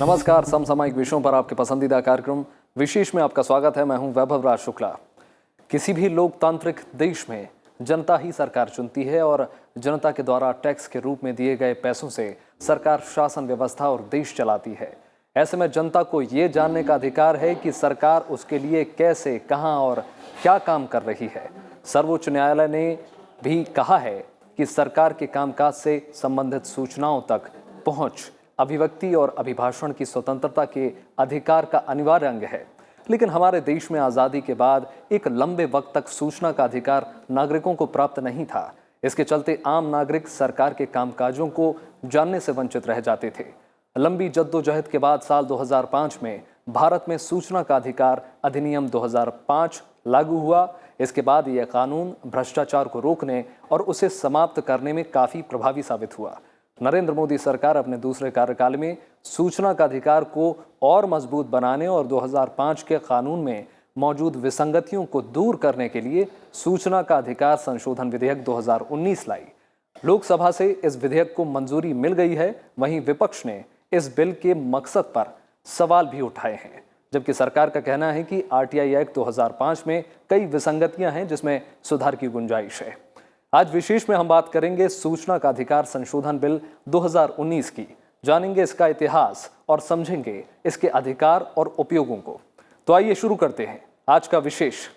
नमस्कार, समसामयिक विषयों पर आपके पसंदीदा कार्यक्रम विशेष में आपका स्वागत है। मैं हूं वैभव राज शुक्ला। किसी भी लोकतांत्रिक देश में जनता ही सरकार चुनती है और जनता के द्वारा टैक्स के रूप में दिए गए पैसों से सरकार शासन व्यवस्था और देश चलाती है। ऐसे में जनता को ये जानने का अधिकार है कि सरकार उसके लिए कैसे, कहां और क्या काम कर रही है। सर्वोच्च न्यायालय ने भी कहा है कि सरकार के कामकाज से संबंधित सूचनाओं तक पहुंच अभिव्यक्ति और अभिभाषण की स्वतंत्रता के अधिकार का अनिवार्य अंग है। लेकिन हमारे देश में आज़ादी के बाद एक लंबे वक्त तक सूचना का अधिकार नागरिकों को प्राप्त नहीं था। इसके चलते आम नागरिक सरकार के कामकाजों को जानने से वंचित रह जाते थे। लंबी जद्दोजहद के बाद साल 2005 में भारत में सूचना का अधिकार अधिनियम 2005 लागू हुआ। इसके बाद यह कानून भ्रष्टाचार को रोकने और उसे समाप्त करने में काफ़ी प्रभावी साबित हुआ। नरेंद्र मोदी सरकार अपने दूसरे कार्यकाल में सूचना का अधिकार को और मजबूत बनाने और 2005 के कानून में मौजूद विसंगतियों को दूर करने के लिए सूचना का अधिकार संशोधन विधेयक 2019 लाई। लोकसभा से इस विधेयक को मंजूरी मिल गई है। वहीं विपक्ष ने इस बिल के मकसद पर सवाल भी उठाए हैं, जबकि सरकार का कहना है कि आरटीआई एक्ट 2005 में कई विसंगतियां हैं जिसमें सुधार की गुंजाइश है। आज विशेष में हम बात करेंगे सूचना का अधिकार संशोधन बिल 2019 की। जानेंगे इसका इतिहास और समझेंगे इसके अधिकार और उपयोगों को। तो आइए शुरू करते हैं आज का विशेष।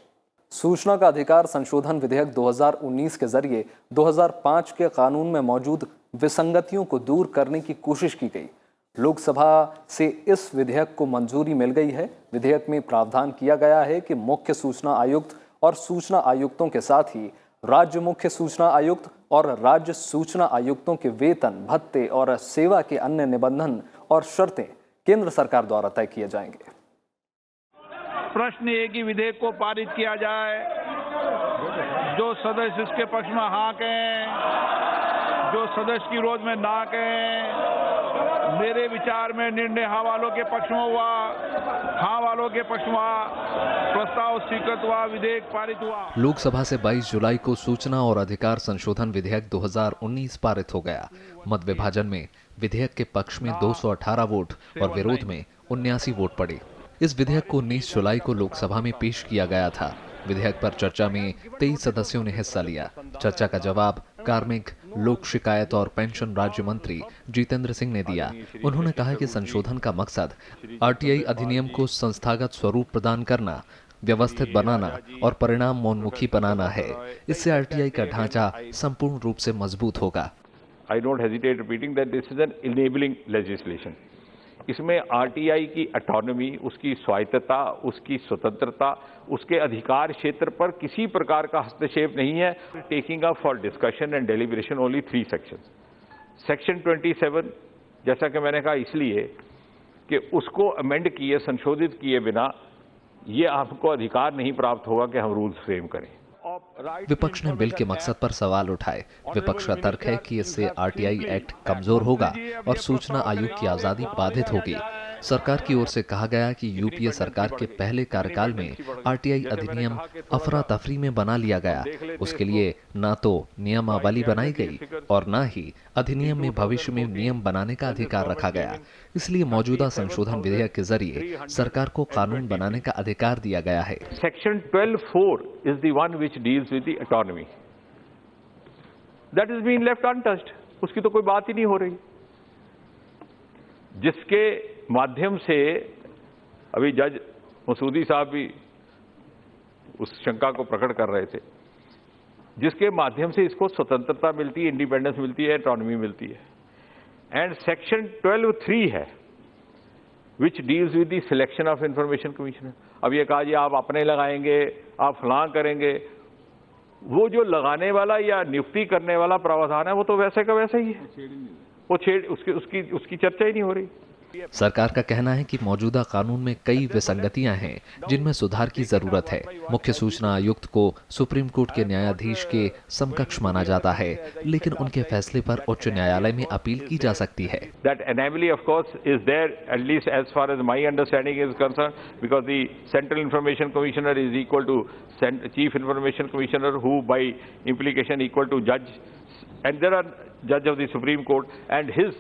सूचना का अधिकार संशोधन विधेयक 2019 के जरिए 2005 के कानून में मौजूद विसंगतियों को दूर करने की कोशिश की गई। लोकसभा से इस विधेयक को मंजूरी मिल गई है। विधेयक में प्रावधान किया गया है कि मुख्य सूचना आयुक्त और सूचना आयुक्तों के साथ ही राज्य मुख्य सूचना आयुक्त और राज्य सूचना आयुक्तों के वेतन, भत्ते और सेवा के अन्य निबंधन और शर्तें केंद्र सरकार द्वारा तय किए जाएंगे। प्रश्न ये कि विधेयक को पारित किया जाए। जो सदस्य इसके पक्ष में हाँ कहें, जो सदस्य की विरोध में ना कहें। मेरे विचार में निर्णय हाँ वालों के पक्ष में हुआ, हाँ वालों के पक्ष में हुआ, प्रस्ताव स्वीकृत हुआ, विधेयक पारित हुआ। लोकसभा से 22 जुलाई को सूचना और अधिकार संशोधन विधेयक 2019 पारित हो गया। मत विभाजन में विधेयक के पक्ष में 218 वोट और विरोध में 79 वोट पड़े। इस विधेयक को 19 जुलाई को लोकसभा में पेश किया गया था। विधेयक पर चर्चा में 23 सदस्यों ने हिस्सा लिया। चर्चा का जवाब कार्मिक, लोक शिकायत और पेंशन राज्य मंत्री जितेंद्र सिंह ने दिया। उन्होंने कहा कि संशोधन का मकसद आरटीआई अधिनियम को संस्थागत स्वरूप प्रदान करना, व्यवस्थित बनाना और परिणामोन्मुखी बनाना है। इससे आरटीआई का ढांचा संपूर्ण रूप से मजबूत होगा। I don't hesitate repeating that this is an enabling legislation. इसमें आरटीआई की ऑटोनॉमी, उसकी स्वायत्तता, उसकी स्वतंत्रता, उसके अधिकार क्षेत्र पर किसी प्रकार का हस्तक्षेप नहीं है। Taking up for discussion and deliberation only 3 sections. Section 27, जैसा कि मैंने कहा, इसलिए कि उसको अमेंड किए, संशोधित किए बिना ये आपको अधिकार नहीं प्राप्त होगा कि हम रूल्स फ्रेम करें। विपक्ष ने बिल के मकसद पर सवाल उठाए। विपक्ष का तर्क है कि इससे आरटीआई एक्ट कमजोर होगा और सूचना आयोग की आजादी बाधित होगी। सरकार की ओर से कहा गया कि यूपीए सरकार के पहले कार्यकाल में आरटीआई अधिनियम अफरा तफरी में बना लिया गया। उसके लिए न तो नियमावली बनाई गई और न ही अधिनियम में भविष्य में नियम बनाने का अधिकार रखा गया। इसलिए मौजूदा संशोधन विधेयक के जरिए सरकार को कानून बनाने का अधिकार दिया गया है। Section 12(4) is the one which deals with the autonomy. That is being left untouched. उसकी तो कोई बात ही नहीं हो रही, जिसके माध्यम से अभी जज मसूदी साहब भी उस शंका को प्रकट कर रहे थे, जिसके माध्यम से इसको स्वतंत्रता मिलती है, इंडिपेंडेंस मिलती है, ऑटोनॉमी मिलती है। एंड सेक्शन 12(3) है which deals with the selection of information commissioner. अब ये कहा जी आप अपने लगाएंगे, आप फलां करेंगे। वो जो लगाने वाला या नियुक्ति करने वाला प्रावधान है वो तो वैसे का वैसा ही है, वो उसकी चर्चा ही नहीं हो रही। सरकार का कहना है कि मौजूदा कानून में कई विसंगतियां हैं जिनमें सुधार की जरूरत है। मुख्य सूचना आयुक्त को सुप्रीम कोर्ट के न्यायाधीश के समकक्ष माना जाता है, लेकिन उनके फैसले पर उच्च न्यायालय में अपील की जा सकती है। That anomaly of course is there, at least as far as my understanding is concerned, because the Central Information Commissioner is equal to Chief Information Commissioner, who by implication equal to judge, and there are judge of the Supreme Court, and his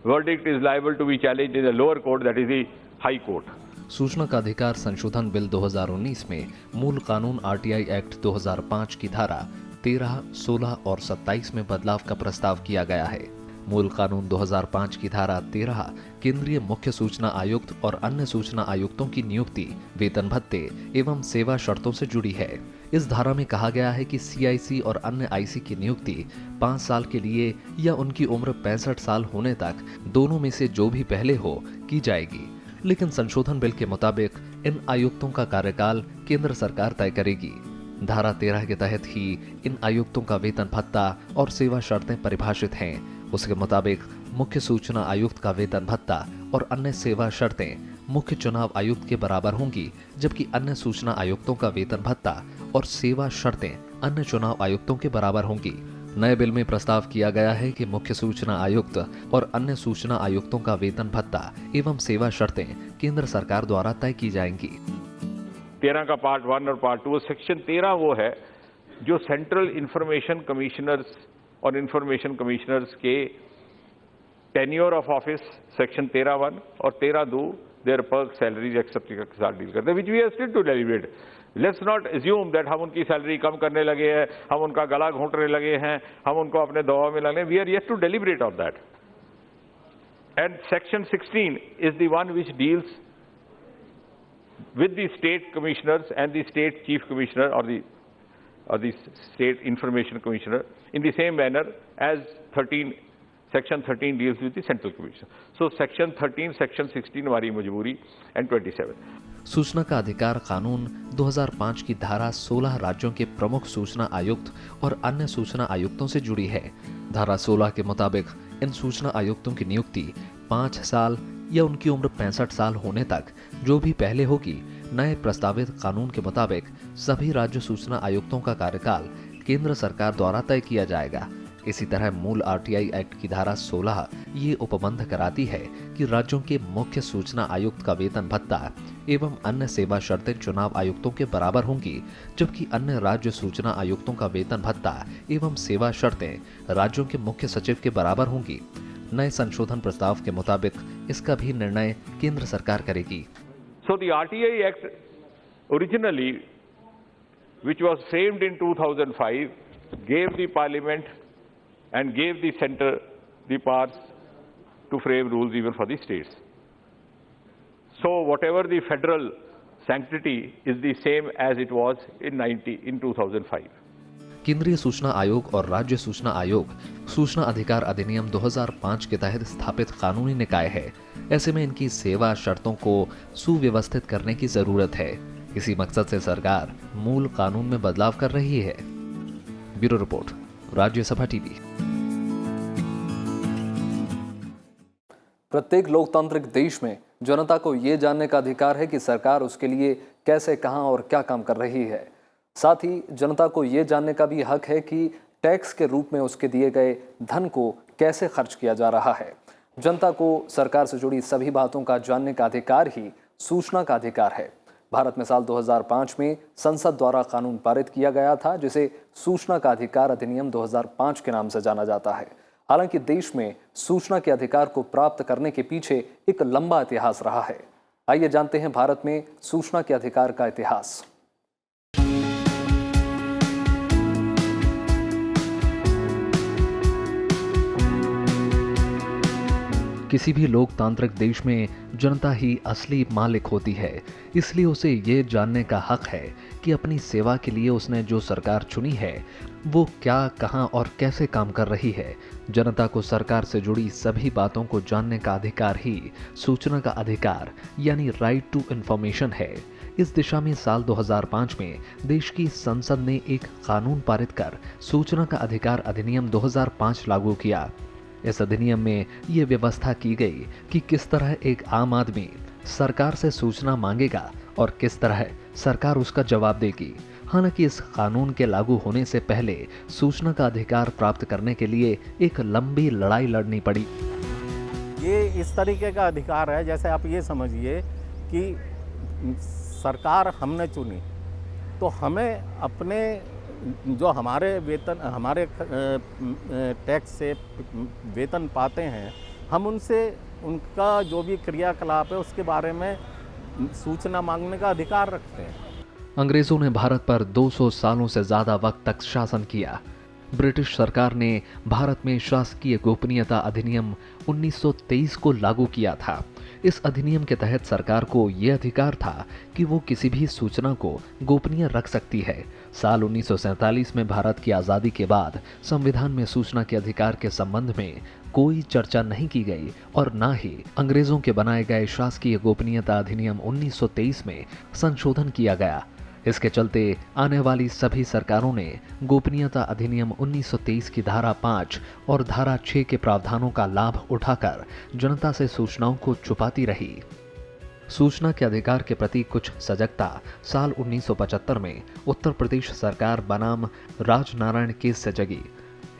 verdict is liable to be challenged in the lower court, that is the High Court. सूचना का अधिकार संशोधन bill 2019 में मूल कानून RTI act 2005 की धारा 13, 16 और 27 में बदलाव का प्रस्ताव किया गया है। मूल कानून 2005 की धारा 13 केंद्रीय मुख्य सूचना आयुक्त और अन्य सूचना आयुक्तों की नियुक्ति, वेतन भत्ते एवं सेवा शर्तों से जुड़ी है। इस धारा में कहा गया है कि सीआईसी और अन्य आईसी की नियुक्ति 5 साल के लिए या उनकी उम्र 65 साल होने तक दोनों में से जो भी पहले हो की जाएगी। लेकिन संशोधन बिल के मुताबिक इन आयुक्तों का कार्यकाल केंद्र सरकार तय करेगी। धारा 13 के तहत ही इन आयुक्तों का वेतन भत्ता और सेवा शर्तें परिभाषित हैं। उसके मुताबिक मुख्य सूचना आयुक्त का वेतन भत्ता और अन्य सेवा शर्तें मुख्य चुनाव आयुक्त के बराबर होंगी, जबकि अन्य सूचना आयुक्तों का वेतन भत्ता और सेवा शर्तें अन्य चुनाव आयुक्तों के बराबर होंगी। नए बिल में प्रस्ताव किया गया है कि मुख्य सूचना आयुक्त और अन्य सूचना आयुक्तों का वेतन भत्ता एवं सेवा शर्तें केंद्र सरकार द्वारा तय की जाएंगी। 13 का पार्ट 1 और पार्ट 2, सेक्शन 13 वो है जो सेंट्रल इंफॉर्मेशन कमिश्नर्स और इंफॉर्मेशन कमिश्नर्स के टेन्योर ऑफ ऑफिस सेक्शन 13(1) और 13(2) देयर पर्क सैलरीज एक्सेप्ट के साथ डील करते हैं, which we are still to deliberate. Let's not assume that हम उनकी सैलरी कम करने लगे हैं, हम उनका गला घोंटने लगे हैं, हम उनको अपने दबाव में लगे। We are yet to deliberate on that. And section 16 is the one which deals with the state commissioners and the state chief commissioner or the state information commissioner in the same manner as section 13 deals with the central commissioner. So section 13, section 16 हमारी मजबूरी and 27. सूचना का अधिकार कानून 2005 की धारा 16 राज्यों के प्रमुख सूचना आयुक्त और अन्य सूचना आयुक्तों से जुड़ी है। धारा 16 के मुताबिक इन सूचना आयुक्तों की नियुक्ति 5 साल या उनकी उम्र 65 साल होने तक जो भी पहले होगी। नए प्रस्तावित कानून के मुताबिक सभी राज्य सूचना आयुक्तों का कार्यकाल केंद्र सरकार द्वारा तय किया जाएगा। इसी तरह मूल आरटीआई एक्ट की धारा 16 ये उपबंध कराती है कि राज्यों के मुख्य सूचना आयुक्त का वेतन भत्ता एवं अन्य सेवा शर्तें चुनाव आयुक्तों के बराबर होंगी, जबकि अन्य राज्य सूचना आयुक्तों का वेतन भत्ता एवं सेवा शर्तें राज्यों के मुख्य सचिव के बराबर होंगी। नए संशोधन प्रस्ताव के मुताबिक इसका भी निर्णय केंद्र सरकार करेगी। So the RTI Act originally, which was framed in 2005, gave the Parliament and gave the Centre the powers to frame rules even for the states. So whatever the federal sanctity is the same as it was in 2005. केंद्रीय सूचना आयोग और राज्य सूचना आयोग सूचना अधिकार अधिनियम 2005 के तहत स्थापित कानूनी निकाय है। ऐसे में इनकी सेवा शर्तों को सुव्यवस्थित करने की जरूरत है। इसी मकसद से सरकार मूल कानून में बदलाव कर रही है। Bureau report, Rajya Sabha TV. प्रत्येक लोकतांत्रिक देश में जनता को ये जानने का अधिकार है कि सरकार उसके लिए कैसे, कहां और क्या काम कर रही है। साथ ही जनता को ये जानने का भी हक है कि टैक्स के रूप में उसके दिए गए धन को कैसे खर्च किया जा रहा है। जनता को सरकार से जुड़ी सभी बातों का जानने का अधिकार ही सूचना का अधिकार है। भारत में साल 2005 में संसद द्वारा कानून पारित किया गया था, जिसे सूचना का अधिकार अधिनियम 2005 के नाम से जाना जाता है। हालांकि देश में सूचना के अधिकार को प्राप्त करने के पीछे एक लंबा इतिहास रहा है। आइए जानते हैं भारत में सूचना के अधिकार का इतिहास। किसी भी लोकतांत्रिक देश में जनता ही असली मालिक होती है, इसलिए उसे ये जानने का हक है कि अपनी सेवा के लिए उसने जो सरकार चुनी है वो क्या, कहां और कैसे काम कर रही है। जनता को सरकार से जुड़ी सभी बातों को जानने का अधिकार ही सूचना का अधिकार यानी राइट टू इंफॉर्मेशन है। इस दिशा में साल 2005 में देश की संसद ने एक कानून पारित कर सूचना का अधिकार अधिनियम 2005 लागू किया। इस अधिनियम में ये व्यवस्था की गई कि किस तरह एक आम आदमी सरकार से सूचना मांगेगा और किस तरह सरकार उसका जवाब देगी। हालांकि इस कानून के लागू होने से पहले सूचना का अधिकार प्राप्त करने के लिए एक लंबी लड़ाई लड़नी पड़ी। ये इस तरीके का अधिकार है, जैसे आप ये समझिए कि सरकार हमने चुनी तो हमें अपने जो हमारे वेतन, हमारे टैक्स से वेतन पाते हैं, हम उनसे उनका जो भी क्रियाकलाप है उसके बारे में सूचना मांगने का अधिकार रखते हैं। अंग्रेजों ने भारत पर 200 सालों से ज्यादा वक्त तक शासन किया। ब्रिटिश सरकार ने भारत में शासकीय गोपनीयता अधिनियम 1923 को लागू किया था। इस अधिनियम के तहत सरकार को यह अधिकार था कि वो किसी भी सूचना को गोपनीय रख सकती है। साल 1947 में भारत की आज़ादी के बाद संविधान में सूचना के अधिकार के संबंध में कोई चर्चा नहीं की गई और न ही अंग्रेजों के बनाए गए शासकीय गोपनीयता अधिनियम 1923 में संशोधन किया गया। इसके चलते आने वाली सभी सरकारों ने गोपनीयता अधिनियम 1923 की धारा 5 और धारा 6 के प्रावधानों का लाभ उठाकर जनता से सूचनाओं को छुपाती रही। सूचना के अधिकार के प्रति कुछ सजगता साल 1975 में उत्तर प्रदेश सरकार बनाम राजनारायण केस से जगी।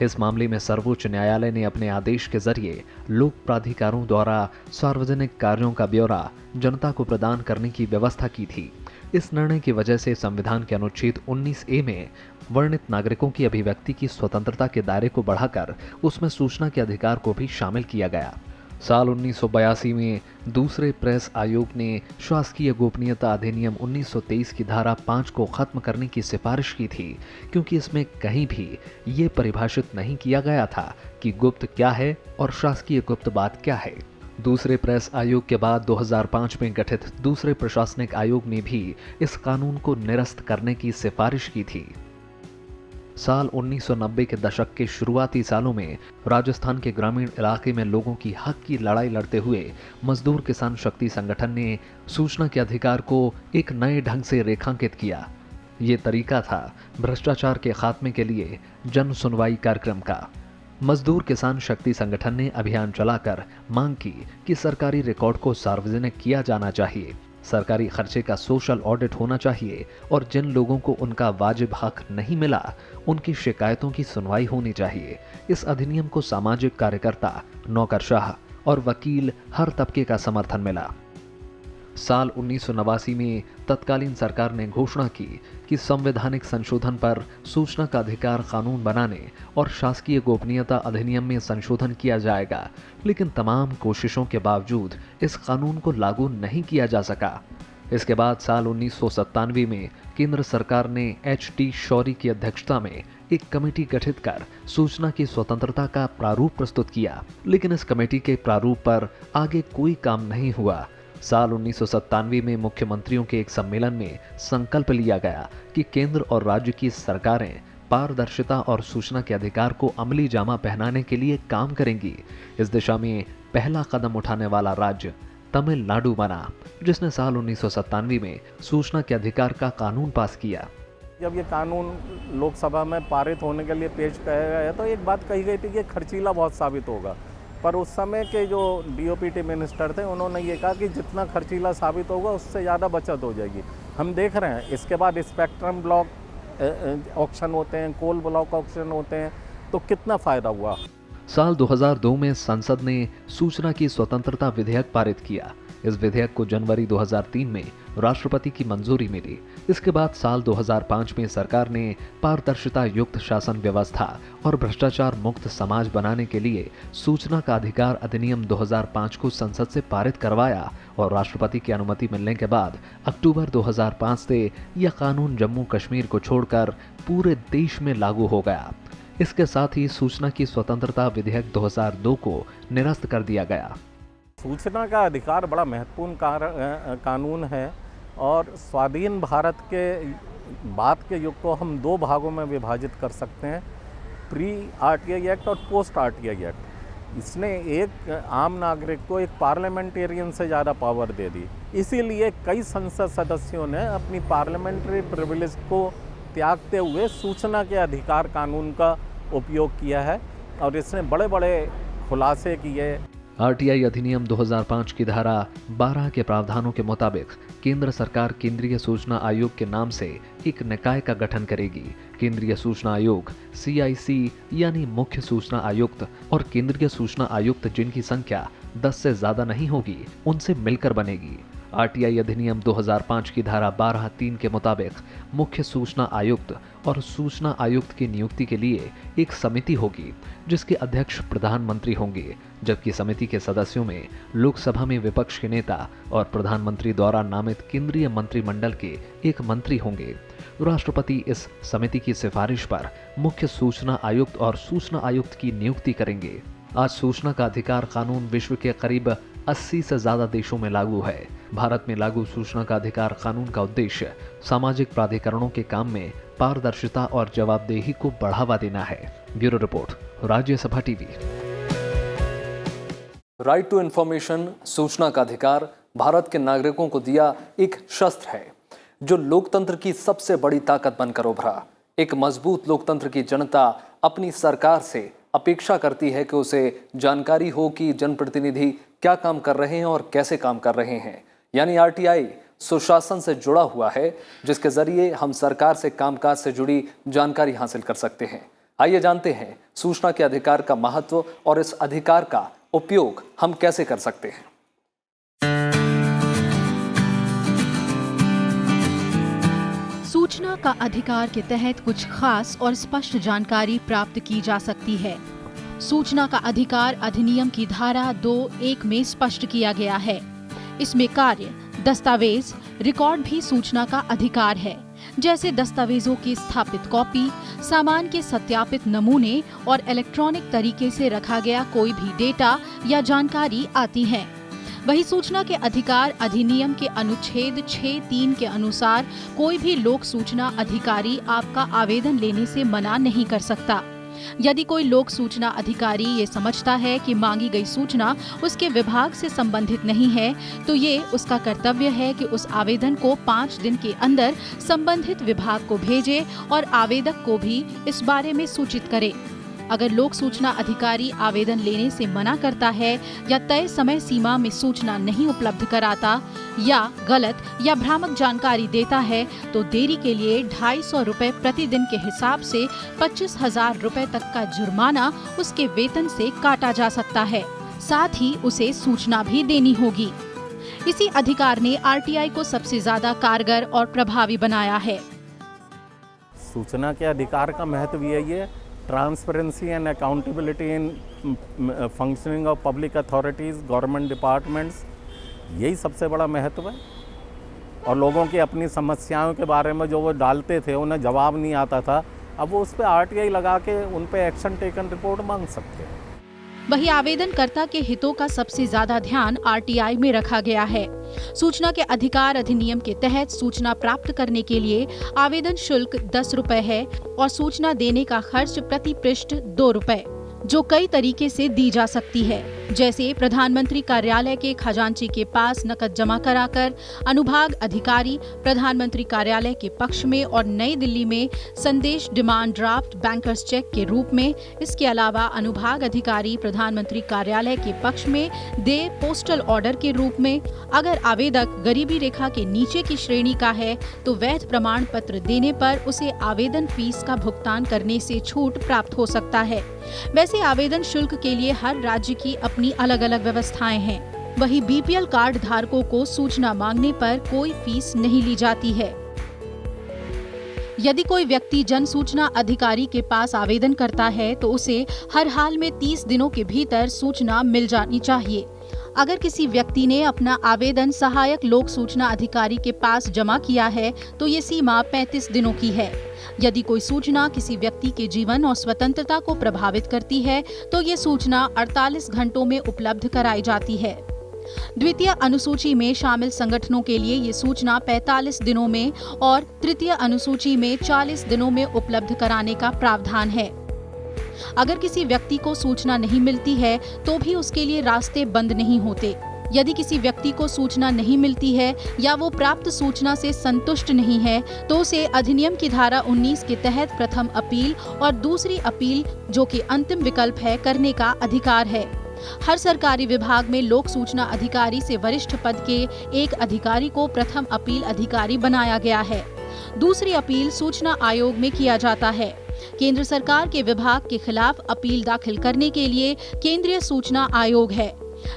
इस मामले में सर्वोच्च न्यायालय ने अपने आदेश के जरिए लोक प्राधिकारों द्वारा सार्वजनिक कार्यों का ब्यौरा जनता को प्रदान करने की व्यवस्था की थी। इस निर्णय की वजह से संविधान के अनुच्छेद 19A में वर्णित नागरिकों की अभिव्यक्ति की स्वतंत्रता के दायरे को बढ़ाकर उसमें सूचना के अधिकार को भी शामिल किया गया। साल 1982 में दूसरे प्रेस आयोग ने शासकीय गोपनीयता अधिनियम 1923 की धारा 5 को खत्म करने की सिफारिश की थी, क्योंकि इसमें कहीं भी ये परिभाषित नहीं किया गया था कि गुप्त क्या है और शासकीय गुप्त बात क्या है। दूसरे प्रेस आयोग के बाद 2005 में गठित दूसरे प्रशासनिक आयोग ने भी इस कानून को निरस्त करने की सिफारिश की थी। साल 1990 के दशक के शुरुआती सालों में राजस्थान के ग्रामीण इलाके में लोगों की हक की लड़ाई लड़ते हुए मजदूर किसान शक्ति संगठन ने सूचना के अधिकार को एक नए ढंग से रेखांकित किया। ये तरीका था भ्रष्टाचार के खात्मे के लिए जन सुनवाई कार्यक्रम का। मजदूर किसान शक्ति संगठन ने अभियान चलाकर मांग की कि सरकारी रिकॉर्ड को सार्वजनिक किया जाना चाहिए, सरकारी खर्चे का सोशल ऑडिट होना चाहिए और जिन लोगों को उनका वाजिब हक नहीं मिला उनकी शिकायतों की सुनवाई होनी चाहिए। इस अधिनियम को सामाजिक कार्यकर्ता, नौकरशाह और वकील हर तबके का समर्थन मिला। साल 1989 में तत्कालीन सरकार ने घोषणा की कि संवैधानिक संशोधन पर सूचना का अधिकार कानून बनाने और शासकीय गोपनीयता अधिनियम में संशोधन किया जाएगा, लेकिन तमाम कोशिशों के बावजूद इस कानून को लागू नहीं किया जा सका। इसके बाद साल 1997 में केंद्र सरकार ने H.T. शौरी की अध्यक्षता में एक कमेटी गठित कर सूचना की स्वतंत्रता का प्रारूप प्रस्तुत किया, लेकिन इस कमेटी के प्रारूप पर आगे कोई काम नहीं हुआ। साल 1997 में मुख्यमंत्रियों के एक सम्मेलन में संकल्प लिया गया कि केंद्र और राज्य की सरकारें पारदर्शिता और सूचना के अधिकार को अमली जामा पहनाने के लिए काम करेंगी। इस दिशा में पहला कदम उठाने वाला राज्य तमिलनाडु बना, जिसने साल 1997 में सूचना के अधिकार का कानून पास किया। जब ये कानून लोकसभा में पारित होने के लिए पेश किया गया तो एक बात कही गई थी कि खर्चीला बहुत साबित होगा, पर उस समय के जो DOPT मिनिस्टर थे उन्होंने ये कहा कि जितना खर्चीला साबित होगा उससे ज़्यादा बचत हो जाएगी। हम देख रहे हैं इसके बाद स्पेक्ट्रम ब्लॉक ऑक्शन होते हैं, कोल ब्लॉक ऑक्शन होते हैं, तो कितना फ़ायदा हुआ। साल 2002 में संसद ने सूचना की स्वतंत्रता विधेयक पारित किया। इस विधेयक को जनवरी 2003 में राष्ट्रपति की मंजूरी मिली। इसके बाद साल 2005 में सरकार ने पारदर्शिता युक्त शासन व्यवस्था और भ्रष्टाचार मुक्त समाज बनाने के लिए सूचना का अधिकार अधिनियम 2005 को संसद से पारित करवाया और राष्ट्रपति की अनुमति मिलने के बाद अक्टूबर 2005 से यह कानून जम्मू कश्मीर को छोड़कर पूरे देश में लागू हो गया। इसके साथ ही सूचना की स्वतंत्रता विधेयक 2002 को निरस्त कर दिया गया। सूचना का अधिकार बड़ा महत्वपूर्ण कानून है और स्वाधीन भारत के बाद के युग को हम दो भागों में विभाजित कर सकते हैं, प्री RTI एक्ट और पोस्ट RTI एक्ट। इसने एक आम नागरिक को एक पार्लियामेंटेरियन से ज़्यादा पावर दे दी। इसीलिए कई संसद सदस्यों ने अपनी पार्लियामेंट्री प्रिविलेज को त्यागते हुए सूचना के अधिकार कानून का उपयोग किया है और इसने बड़े बड़े खुलासे किए। RTI अधिनियम 2005 की धारा 12 के प्रावधानों के मुताबिक केंद्र सरकार केंद्रीय सूचना आयोग के नाम से एक निकाय का गठन करेगी। केंद्रीय सूचना आयोग CIC यानी मुख्य सूचना आयुक्त और केंद्रीय सूचना आयुक्त जिनकी संख्या 10 से ज्यादा नहीं होगी, उनसे मिलकर बनेगी। आरटीआई अधिनियम 2005 की धारा 12(3) के मुताबिक मुख्य सूचना आयुक्त और सूचना आयुक्त की नियुक्ति के लिए एक समिति होगी जिसके अध्यक्ष प्रधानमंत्री होंगे, जबकि समिति के सदस्यों में लोकसभा में विपक्ष के नेता और प्रधानमंत्री द्वारा नामित केंद्रीय मंत्रिमंडल के एक मंत्री होंगे। राष्ट्रपति इस समिति की सिफारिश पर मुख्य सूचना आयुक्त और सूचना आयुक्त की नियुक्ति करेंगे। आज सूचना का अधिकार कानून विश्व के करीब 80 से ज्यादा देशों में लागू है। भारत में लागू सूचना का अधिकार कानून का उद्देश्य सामाजिक प्राधिकरणों के काम में पारदर्शिता और जवाबदेही को बढ़ावा देना है। Bureau report, Rajya Sabha TV. Right to information, सूचना का अधिकार भारत के नागरिकों को दिया एक शस्त्र है जो लोकतंत्र की सबसे बड़ी ताकत बनकर उभरा। एक मजबूत लोकतंत्र की जनता अपनी सरकार से अपेक्षा करती है कि उसे जानकारी हो कि जनप्रतिनिधि क्या काम कर रहे हैं और कैसे काम कर रहे हैं। यानी आरटीआई सुशासन से जुड़ा हुआ है, जिसके जरिए हम सरकार से कामकाज से जुड़ी जानकारी हासिल कर सकते हैं। आइए जानते हैं सूचना के अधिकार का महत्व और इस अधिकार का उपयोग हम कैसे कर सकते हैं। सूचना का अधिकार के तहत कुछ खास और स्पष्ट जानकारी प्राप्त की जा सकती है। सूचना का अधिकार अधिनियम की धारा 2(1) में स्पष्ट किया गया है। इसमें कार्य, दस्तावेज, रिकॉर्ड भी सूचना का अधिकार है, जैसे दस्तावेजों की स्थापित कॉपी, सामान के सत्यापित नमूने और इलेक्ट्रॉनिक तरीके से रखा गया कोई भी डेटा या जानकारी आती है। वही सूचना के अधिकार अधिनियम के अनुच्छेद 6(3) के अनुसार कोई भी लोक सूचना अधिकारी आपका आवेदन लेने से मना नहीं कर सकता। यदि कोई लोक सूचना अधिकारी ये समझता है कि मांगी गई सूचना उसके विभाग से संबंधित नहीं है, तो ये उसका कर्तव्य है कि उस आवेदन को 5 दिन के अंदर संबंधित विभाग को भेजे और आवेदक को भी इस बारे में सूचित करे। अगर लोक सूचना अधिकारी आवेदन लेने से मना करता है या तय समय सीमा में सूचना नहीं उपलब्ध कराता या गलत या भ्रामक जानकारी देता है, तो देरी के लिए 250 रुपए प्रतिदिन के हिसाब से 25,000 रुपए तक का जुर्माना उसके वेतन से काटा जा सकता है। साथ ही उसे सूचना भी देनी होगी। इसी अधिकार ने आरटीआई को सबसे ज्यादा कारगर और प्रभावी बनाया है। सूचना के अधिकार का महत्व यही है, transparency and accountability in functioning of public authorities, government departments, यही सबसे बड़ा महत्व है। और लोगों की अपनी समस्याओं के बारे में जो वो डालते थे, उन्हें जवाब नहीं आता था, अब वो उस पर आरटीआई लगा के उन पे एक्शन टेकन रिपोर्ट मांग सकते हैं। वही आवेदनकर्ता के हितों का सबसे ज्यादा ध्यान आरटीआई में रखा गया है। सूचना के अधिकार अधिनियम के तहत सूचना प्राप्त करने के लिए आवेदन शुल्क 10 रुपए है और सूचना देने का खर्च प्रति पृष्ठ 2 रुपए, जो कई तरीके से दी जा सकती है, जैसे प्रधानमंत्री कार्यालय के खजांची के पास नकद जमा कराकर, अनुभाग अधिकारी प्रधानमंत्री कार्यालय के पक्ष में और नई दिल्ली में संदेश डिमांड ड्राफ्ट बैंकर्स चेक के रूप में। इसके अलावा अनुभाग अधिकारी प्रधानमंत्री कार्यालय के पक्ष में दे पोस्टल ऑर्डर के रूप में। अगर आवेदक गरीबी रेखा के नीचे की श्रेणी का है तो वैध प्रमाण पत्र देने पर उसे आवेदन फीस का भुगतान करने से छूट प्राप्त हो सकता है। वैसे आवेदन शुल्क के लिए हर राज्य की अपनी अलग अलग व्यवस्थाएं हैं। वही बीपीएल कार्ड धारकों को सूचना मांगने पर कोई फीस नहीं ली जाती है। यदि कोई व्यक्ति जन सूचना अधिकारी के पास आवेदन करता है तो उसे हर हाल में 30 दिनों के भीतर सूचना मिल जानी चाहिए। अगर किसी व्यक्ति ने अपना आवेदन सहायक लोक सूचना अधिकारी के पास जमा किया है तो ये सीमा 35 दिनों की है। यदि कोई सूचना किसी व्यक्ति के जीवन और स्वतंत्रता को प्रभावित करती है तो ये सूचना 48 घंटों में उपलब्ध कराई जाती है। द्वितीय अनुसूची में शामिल संगठनों के लिए ये सूचना 45 दिनों में और तृतीय अनुसूची में 40 दिनों में उपलब्ध कराने का प्रावधान है। अगर किसी व्यक्ति को सूचना नहीं मिलती है तो भी उसके लिए रास्ते बंद नहीं होते। यदि किसी व्यक्ति को सूचना नहीं मिलती है या वो प्राप्त सूचना से संतुष्ट नहीं है तो उसे अधिनियम की धारा 19 के तहत प्रथम अपील और दूसरी अपील, जो कि अंतिम विकल्प है, करने का अधिकार है। हर सरकारी विभाग में लोक सूचना अधिकारी से वरिष्ठ पद के एक अधिकारी को प्रथम अपील अधिकारी बनाया गया है। दूसरी अपील सूचना आयोग में किया जाता है। केंद्र सरकार के विभाग के खिलाफ अपील दाखिल करने के लिए केंद्रीय सूचना आयोग है।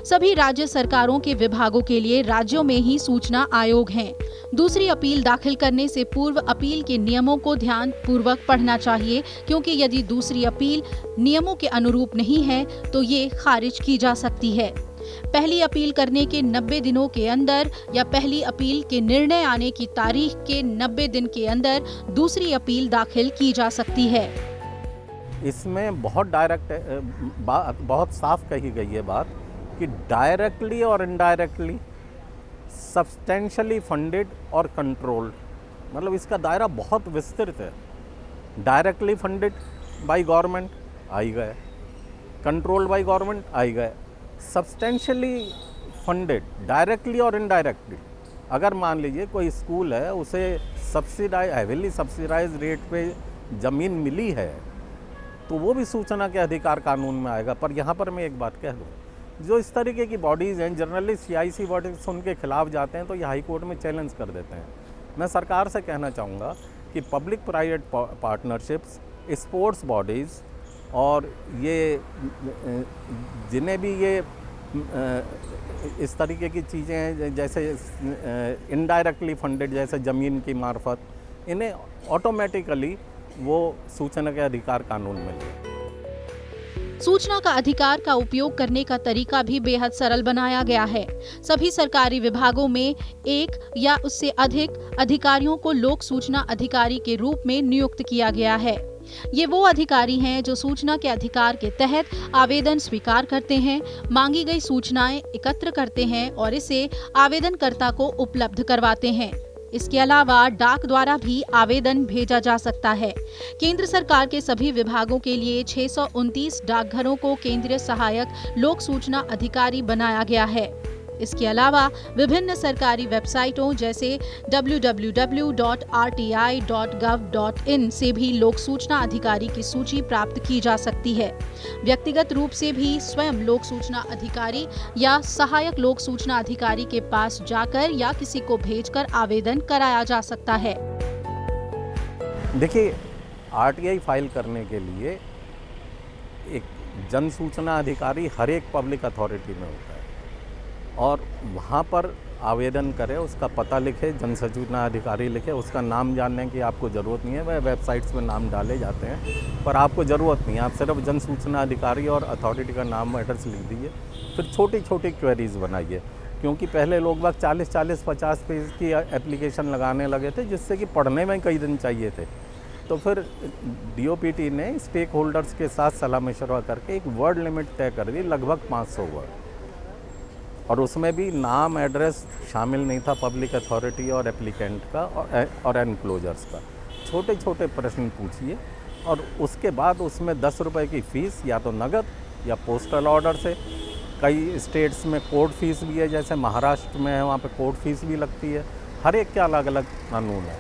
सभी राज्य सरकारों के विभागों के लिए राज्यों में ही सूचना आयोग हैं। दूसरी अपील दाखिल करने से पूर्व अपील के नियमों को ध्यान पूर्वक पढ़ना चाहिए, क्योंकि यदि दूसरी अपील नियमों के अनुरूप नहीं है तो ये खारिज की जा सकती है। पहली अपील करने के 90 दिनों के अंदर या पहली अपील के निर्णय आने की तारीख के 90 दिन के अंदर दूसरी अपील दाखिल की जा सकती है। इसमें बहुत डायरेक्ट बहुत साफ कही गई है बात कि डायरेक्टली और इनडायरेक्टली सब्सटेंशियली फंडेड और कंट्रोल्ड, मतलब इसका दायरा बहुत विस्तृत है। डायरेक्टली फंडेड बाय गवर्नमेंट आई गए, कंट्रोल्ड बाय गवर्नमेंट आई गए, सब्सटेंशियली फंडेड डायरेक्टली और इनडायरेक्टली। अगर मान लीजिए कोई स्कूल है, उसे हेविली सब्सिडाइज रेट पे ज़मीन मिली है तो वो भी सूचना के अधिकार कानून में आएगा। पर यहाँ पर मैं एक बात कह दूँ, जो इस तरीके की बॉडीज़ हैं, जनरली CIC बॉडीज़ उनके खिलाफ जाते हैं तो ये हाई कोर्ट में चैलेंज कर देते हैं। मैं सरकार से कहना चाहूँगा कि public private partnerships, sports bodies और ये जिन्हें भी ये इस तरीके की चीज़ें हैं जैसे इनडायरेक्टली फंडेड, जैसे ज़मीन की मार्फत, इन्हें ऑटोमेटिकली वो सूचना के अधिकार कानून में ले। सूचना का अधिकार का उपयोग करने का तरीका भी बेहद सरल बनाया गया है। सभी सरकारी विभागों में एक या उससे अधिक अधिकारियों को लोक सूचना अधिकारी के रूप में नियुक्त किया गया है। ये वो अधिकारी हैं जो सूचना के अधिकार के तहत आवेदन स्वीकार करते हैं, मांगी गई सूचनाएं एकत्र करते हैं और इसे आवेदनकर्ता को उपलब्ध करवाते हैं। इसके अलावा डाक द्वारा भी आवेदन भेजा जा सकता है। केंद्र सरकार के सभी विभागों के लिए 629 डाकघरों को केंद्रीय सहायक लोक सूचना अधिकारी बनाया गया है। इसके अलावा विभिन्न सरकारी वेबसाइटों जैसे www.rti.gov.in से भी लोक सूचना अधिकारी की सूची प्राप्त की जा सकती है। व्यक्तिगत रूप से भी स्वयं लोक सूचना अधिकारी या सहायक लोक सूचना अधिकारी के पास जाकर या किसी को भेजकर आवेदन कराया जा सकता है। देखिए, RTI फाइल करने के लिए एक जन सूचना अधिकारी हर एक पब्लिक अथॉरिटी में होता है और वहाँ पर आवेदन करें, उसका पता लिखे, जन सूचना अधिकारी लिखे। उसका नाम जानने की आपको ज़रूरत नहीं है, वह वेबसाइट्स में नाम डाले जाते हैं, पर आपको ज़रूरत नहीं है। आप सिर्फ जन सूचना अधिकारी और अथॉरिटी का नाम एड्रेस लिख दीजिए, फिर छोटी छोटी क्वेरीज़ बनाइए। क्योंकि पहले लोग बाग 40-50 पेज की एप्लीकेशन लगाने लगे थे, जिससे कि पढ़ने में कई दिन चाहिए थे। तो फिर DOPT ने स्टेक होल्डर्स के साथ सलाह मशवरा करके एक वर्ड लिमिट तय कर दी, लगभग 500 वर्ड, और उसमें भी नाम एड्रेस शामिल नहीं था पब्लिक अथॉरिटी और एप्लीकेंट का और एनक्लोजर्स का। छोटे छोटे प्रश्न पूछिए और उसके बाद उसमें 10 रुपये की फ़ीस या तो नगद या पोस्टल ऑर्डर से। कई स्टेट्स में कोर्ट फीस भी है, जैसे महाराष्ट्र में है, वहाँ पे कोर्ट फीस भी लगती है। हर एक के अलग अलग कानून है।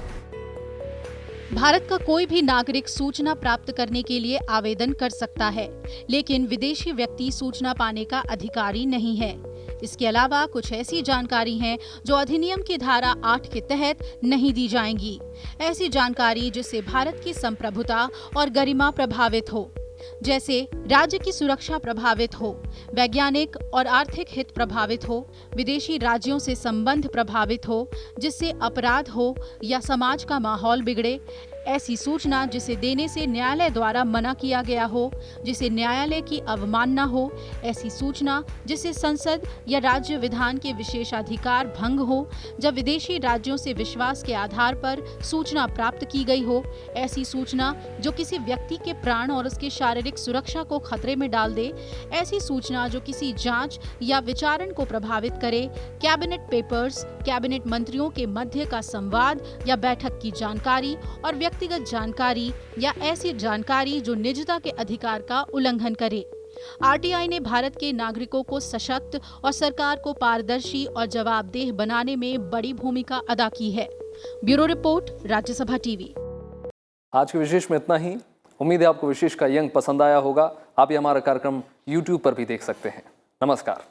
भारत का कोई भी नागरिक सूचना प्राप्त करने के लिए आवेदन कर सकता है, लेकिन विदेशी व्यक्ति सूचना पाने का अधिकारी नहीं है। इसके अलावा कुछ ऐसी जानकारी है जो अधिनियम की धारा 8 के तहत नहीं दी जाएंगी। ऐसी जानकारी जिससे भारत की संप्रभुता और गरिमा प्रभावित हो, जैसे राज्य की सुरक्षा प्रभावित हो, वैज्ञानिक और आर्थिक हित प्रभावित हो, विदेशी राज्यों से संबंध प्रभावित हो, जिससे अपराध हो या समाज का माहौल बिगड़े। ऐसी सूचना जिसे देने से न्यायालय द्वारा मना किया गया हो, जिसे न्यायालय की अवमानना हो। ऐसी सूचना जिसे संसद या राज्य विधान के विशेषाधिकार भंग हो, जब विदेशी राज्यों से विश्वास के आधार पर सूचना प्राप्त की गई हो। ऐसी सूचना जो किसी व्यक्ति के प्राण और उसके शारीरिक सुरक्षा को खतरे में डाल दे। ऐसी सूचना जो किसी जांच या विचारण को प्रभावित करे। कैबिनेट पेपर्स, कैबिनेट मंत्रियों के मध्य का संवाद या बैठक की जानकारी और व्यक्तिगत जानकारी या ऐसी जानकारी जो निजता के अधिकार का उल्लंघन करे। RTI ने भारत के नागरिकों को सशक्त और सरकार को पारदर्शी और जवाबदेह बनाने में बड़ी भूमिका अदा की है। Bureau report, Rajya Sabha TV. आज के विशेष में इतना ही। उम्मीद है आपको विशेष का ये अंक पसंद आया होगा। आप ये हमारा कार्यक्रम YouTube पर भी देख सकते हैं। नमस्कार।